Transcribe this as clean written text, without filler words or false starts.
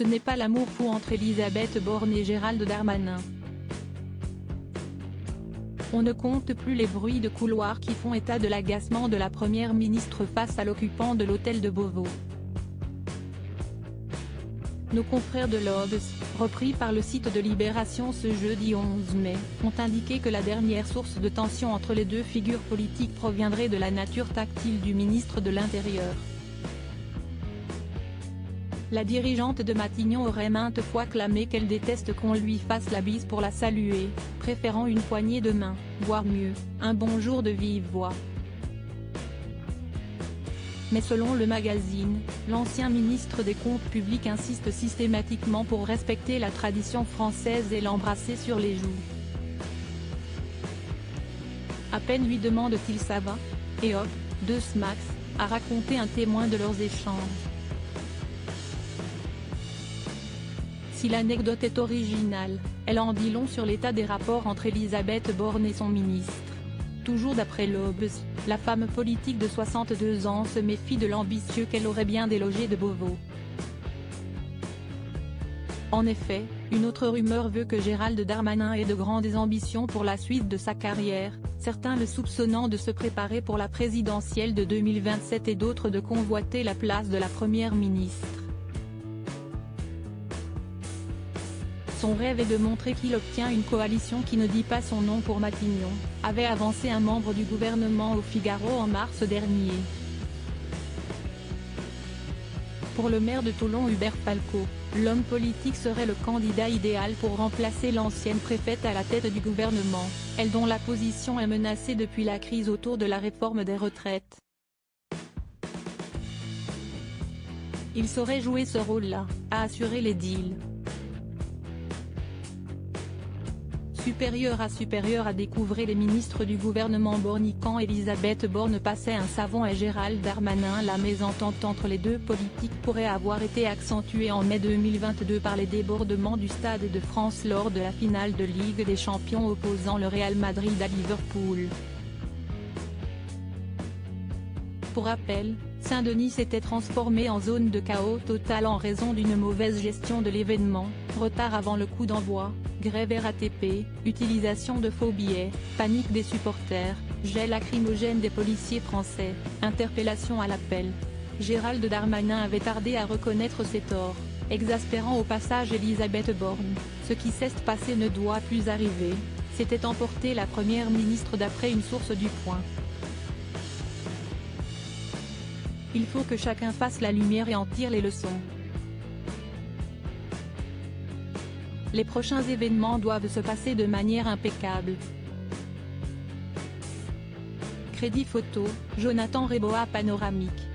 Ce n'est pas l'amour fou entre Elisabeth Borne et Gérald Darmanin. On ne compte plus les bruits de couloir qui font état de l'agacement de la première ministre face à l'occupant de l'hôtel de Beauvau. Nos confrères de l'Obs, repris par le site de Libération ce jeudi 11 mai, ont indiqué que la dernière source de tension entre les deux figures politiques proviendrait de la nature tactile du ministre de l'Intérieur. La dirigeante de Matignon aurait maintes fois clamé qu'elle déteste qu'on lui fasse la bise pour la saluer, préférant une poignée de main, voire mieux, un bonjour de vive voix. Mais selon le magazine, l'ancien ministre des Comptes publics insiste systématiquement pour respecter la tradition française et l'embrasser sur les joues. À peine lui demande-t-il ça va ? Et hop, deux smacks, a raconté un témoin de leurs échanges. Si l'anecdote est originale, elle en dit long sur l'état des rapports entre Elisabeth Borne et son ministre. Toujours d'après l'Obs, la femme politique de 62 ans se méfie de l'ambitieux qu'elle aurait bien délogé de Beauvau. En effet, une autre rumeur veut que Gérald Darmanin ait de grandes ambitions pour la suite de sa carrière, certains le soupçonnant de se préparer pour la présidentielle de 2027 et d'autres de convoiter la place de la première ministre. Son rêve est de montrer qu'il obtient une coalition qui ne dit pas son nom pour Matignon, avait avancé un membre du gouvernement au Figaro en mars dernier. Pour le maire de Toulon Hubert Falco, l'homme politique serait le candidat idéal pour remplacer l'ancienne préfète à la tête du gouvernement, elle dont la position est menacée depuis la crise autour de la réforme des retraites. Il saurait jouer ce rôle-là, a assuré l'édile. Supérieur à découvrir les ministres du gouvernement Borne quand Elisabeth Borne passait un savon à Gérald Darmanin. La mésentente entre les deux politiques pourrait avoir été accentuée en mai 2022 par les débordements du Stade de France lors de la finale de Ligue des Champions opposant le Real Madrid à Liverpool. Pour rappel, Saint-Denis s'était transformé en zone de chaos total en raison d'une mauvaise gestion de l'événement, retard avant le coup d'envoi, grève RATP, utilisation de faux billets, panique des supporters, jet lacrymogène des policiers français, interpellation à l'appel. Gérald Darmanin avait tardé à reconnaître ses torts, exaspérant au passage Elisabeth Borne. Ce qui s'est passé ne doit plus arriver, s'était emporté la première ministre d'après une source du Point. Il faut que chacun fasse la lumière et en tire les leçons. Les prochains événements doivent se passer de manière impeccable. Crédit photo, Jonathan Reboa Panoramique.